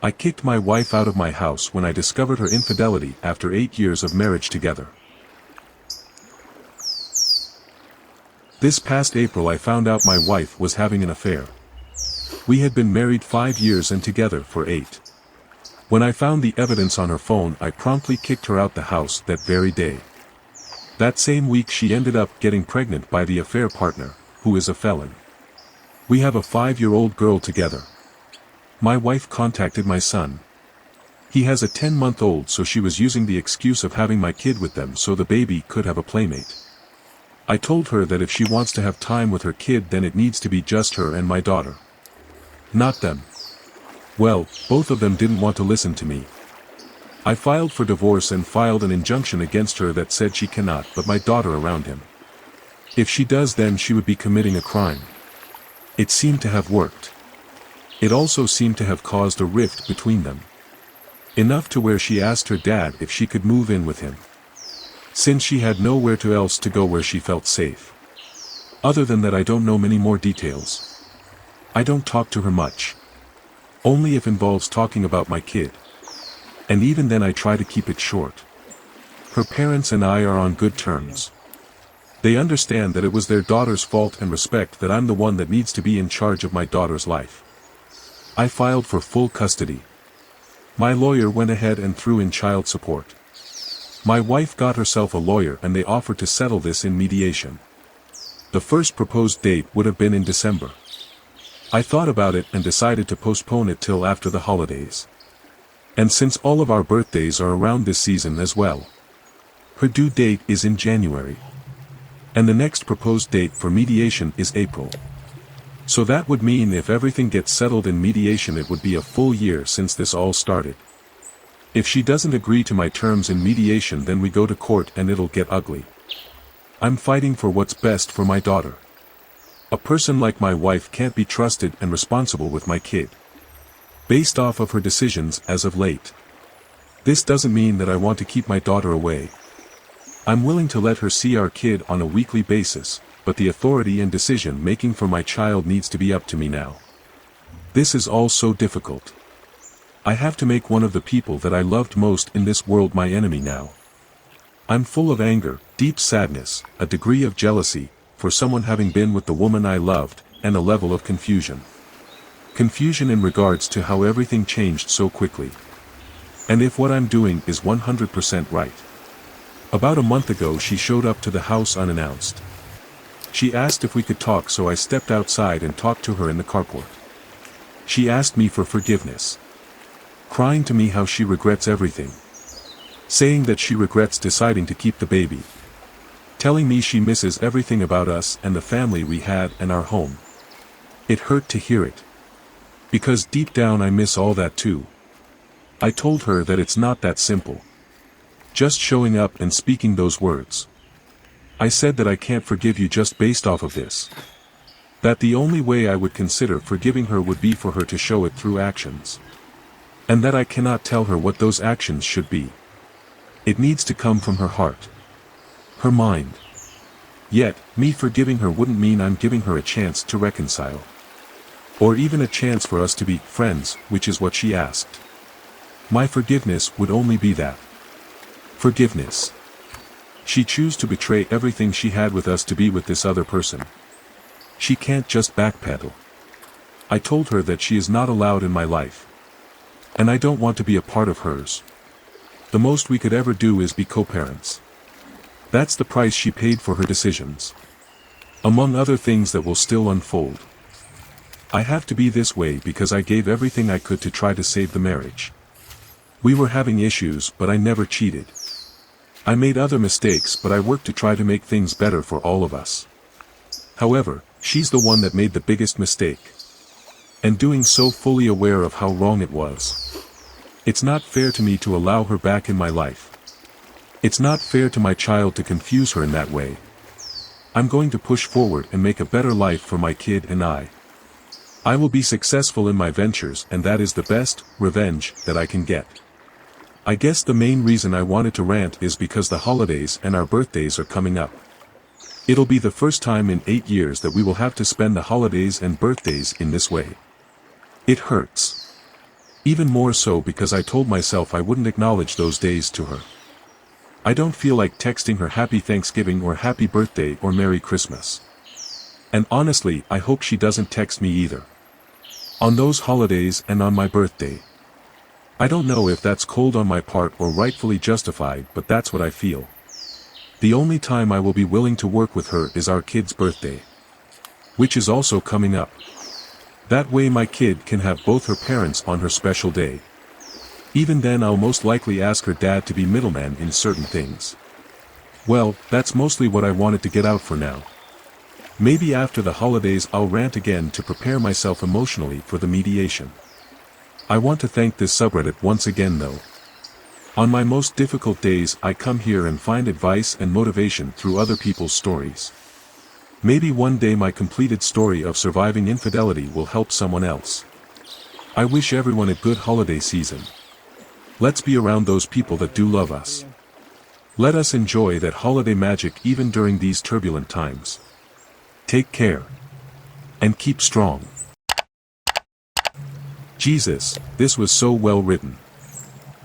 I kicked my wife out of my house when I discovered her infidelity after 8 years of marriage together. This past April I found out my wife was having an affair. We had been married 5 years and together for 8. When I found the evidence on her phone, I promptly kicked her out the house that very day. That same week she ended up getting pregnant by the affair partner, who is a felon. We have a 5-year-old girl together. My wife contacted my son. He has a 10-month-old, so she was using the excuse of having my kid with them so the baby could have a playmate. I told her that if she wants to have time with her kid, then it needs to be just her and my daughter. Not them. Well, both of them didn't want to listen to me. I filed for divorce and filed an injunction against her that said she cannot put my daughter around him. If she does, then she would be committing a crime. It seemed to have worked. It also seemed to have caused a rift between them. Enough to where she asked her dad if she could move in with him, since she had nowhere else to go where she felt safe. Other than that, I don't know many more details. I don't talk to her much. Only if involves talking about my kid. And even then I try to keep it short. Her parents and I are on good terms. They understand that it was their daughter's fault and respect that I'm the one that needs to be in charge of my daughter's life. I filed for full custody. My lawyer went ahead and threw in child support. My wife got herself a lawyer and they offered to settle this in mediation. The first proposed date would have been in December. I thought about it and decided to postpone it till after the holidays. And since all of our birthdays are around this season as well. Her due date is in January. And the next proposed date for mediation is April. So that would mean if everything gets settled in mediation, it would be a full year since this all started. If she doesn't agree to my terms in mediation, then we go to court and it'll get ugly. I'm fighting for what's best for my daughter. A person like my wife can't be trusted and responsible with my kid, based off of her decisions as of late. This doesn't mean that I want to keep my daughter away. I'm willing to let her see our kid on a weekly basis, but the authority and decision-making for my child needs to be up to me now. This is all so difficult. I have to make one of the people that I loved most in this world my enemy now. I'm full of anger, deep sadness, a degree of jealousy, for someone having been with the woman I loved, and a level of confusion. Confusion in regards to how everything changed so quickly. And if what I'm doing is 100% right. About a month ago she showed up to the house unannounced. She asked if we could talk, so I stepped outside and talked to her in the carport. She asked me for forgiveness, crying to me how she regrets everything, saying that she regrets deciding to keep the baby, telling me she misses everything about us and the family we had and our home. It hurt to hear it, because deep down I miss all that too. I told her that it's not that simple, just showing up and speaking those words. I said that I can't forgive you just based off of this. That the only way I would consider forgiving her would be for her to show it through actions. And that I cannot tell her what those actions should be. It needs to come from her heart, her mind. Yet, me forgiving her wouldn't mean I'm giving her a chance to reconcile, or even a chance for us to be friends, which is what she asked. My forgiveness would only be that. Forgiveness. She chose to betray everything she had with us to be with this other person. She can't just backpedal. I told her that she is not allowed in my life. And I don't want to be a part of hers. The most we could ever do is be co-parents. That's the price she paid for her decisions. Among other things that will still unfold. I have to be this way because I gave everything I could to try to save the marriage. We were having issues, but I never cheated. I made other mistakes, but I worked to try to make things better for all of us. However, she's the one that made the biggest mistake. And doing so fully aware of how wrong it was. It's not fair to me to allow her back in my life. It's not fair to my child to confuse her in that way. I'm going to push forward and make a better life for my kid and I. I will be successful in my ventures, and that is the best revenge that I can get. I guess the main reason I wanted to rant is because the holidays and our birthdays are coming up. It'll be the first time in 8 years that we will have to spend the holidays and birthdays in this way. It hurts. Even more so because I told myself I wouldn't acknowledge those days to her. I don't feel like texting her Happy Thanksgiving or Happy Birthday or Merry Christmas. And honestly, I hope she doesn't text me either. On those holidays and on my birthday. I don't know if that's cold on my part or rightfully justified, but that's what I feel. The only time I will be willing to work with her is our kid's birthday, which is also coming up. That way my kid can have both her parents on her special day. Even then I'll most likely ask her dad to be middleman in certain things. Well, that's mostly what I wanted to get out for now. Maybe after the holidays I'll rant again to prepare myself emotionally for the mediation. I want to thank this subreddit once again though. On my most difficult days I come here and find advice and motivation through other people's stories. Maybe one day my completed story of surviving infidelity will help someone else. I wish everyone a good holiday season. Let's be around those people that do love us. Let us enjoy that holiday magic even during these turbulent times. Take care. And keep strong. Jesus, this was so well written.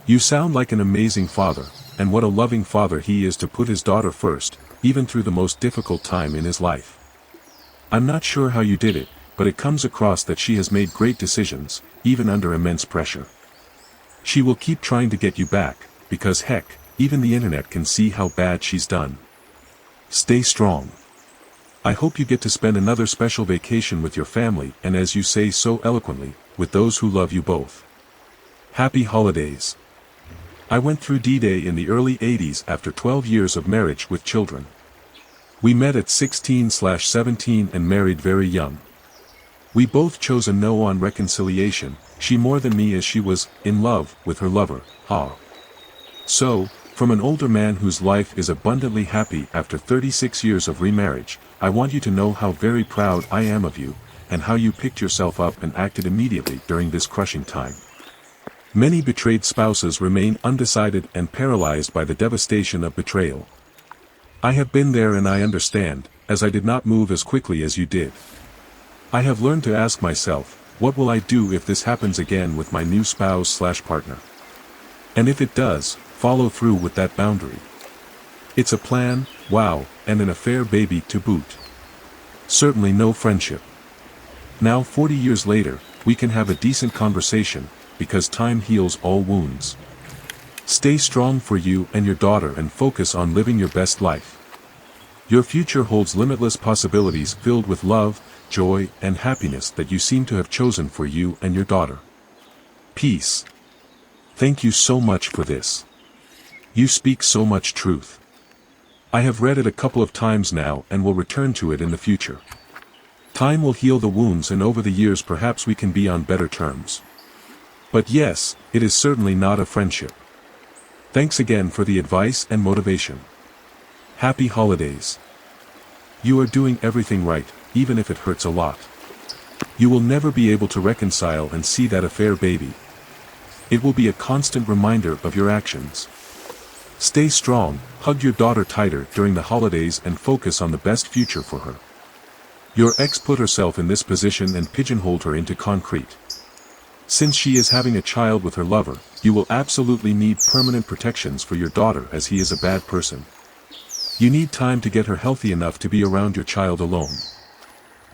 You sound like an amazing father, and what a loving father he is to put his daughter first, even through the most difficult time in his life. I'm not sure how you did it, but it comes across that she has made great decisions, even under immense pressure. She will keep trying to get you back, because heck, even the internet can see how bad she's done. Stay strong. I hope you get to spend another special vacation with your family and, as you say so eloquently, with those who love you both. Happy holidays. I went through D-Day in the early 80s after 12 years of marriage with children. We met at 16/17 and married very young. We both chose a no on reconciliation, she more than me as she was in love with her lover, So, from an older man whose life is abundantly happy after 36 years of remarriage, I want you to know how very proud I am of you, and how you picked yourself up and acted immediately during this crushing time. Many betrayed spouses remain undecided and paralyzed by the devastation of betrayal. I have been there and I understand, as I did not move as quickly as you did. I have learned to ask myself, what will I do if this happens again with my new spouse/partner? And if it does, follow through with that boundary. It's a plan, wow, and an affair baby to boot. Certainly no friendship. Now 40 years later, we can have a decent conversation, because time heals all wounds. Stay strong for you and your daughter and focus on living your best life. Your future holds limitless possibilities filled with love, joy, and happiness that you seem to have chosen for you and your daughter. Peace. Thank you so much for this. You speak so much truth. I have read it a couple of times now and will return to it in the future. Time will heal the wounds and over the years perhaps we can be on better terms. But yes, it is certainly not a friendship. Thanks again for the advice and motivation. Happy holidays. You are doing everything right, even if it hurts a lot. You will never be able to reconcile and see that affair baby. It will be a constant reminder of your actions. Stay strong, hug your daughter tighter during the holidays and focus on the best future for her. Your ex put herself in this position and pigeonholed her into concrete. Since she is having a child with her lover, you will absolutely need permanent protections for your daughter as he is a bad person. You need time to get her healthy enough to be around your child alone.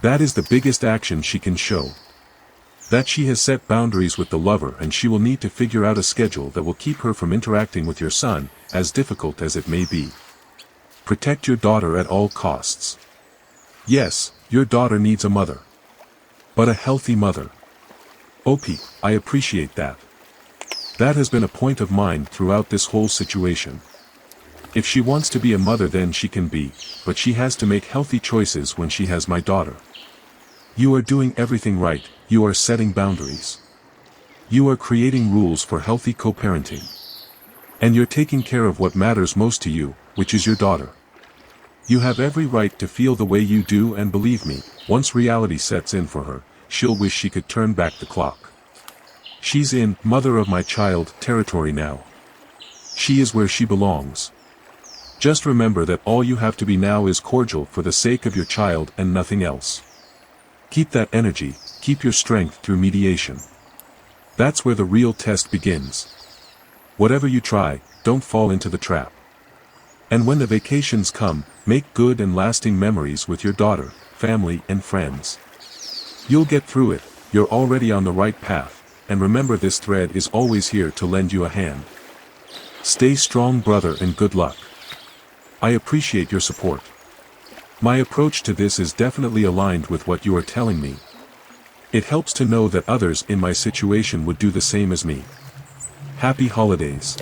That is the biggest action she can show. That she has set boundaries with the lover and she will need to figure out a schedule that will keep her from interacting with your son, as difficult as it may be. Protect your daughter at all costs. Yes, your daughter needs a mother. But a healthy mother. OP, I appreciate that. That has been a point of mine throughout this whole situation. If she wants to be a mother then she can be, but she has to make healthy choices when she has my daughter. You are doing everything right, you are setting boundaries. You are creating rules for healthy co-parenting. And you're taking care of what matters most to you, which is your daughter. You have every right to feel the way you do and believe me, once reality sets in for her, she'll wish she could turn back the clock. She's in mother of my child territory now. She is where she belongs. Just remember that all you have to be now is cordial for the sake of your child and nothing else. Keep that energy, keep your strength through mediation. That's where the real test begins. Whatever you try, don't fall into the trap. And when the vacations come, make good and lasting memories with your daughter, family and friends. You'll get through it, you're already on the right path, and remember this thread is always here to lend you a hand. Stay strong, brother, and good luck. I appreciate your support. My approach to this is definitely aligned with what you are telling me. It helps to know that others in my situation would do the same as me. Happy holidays.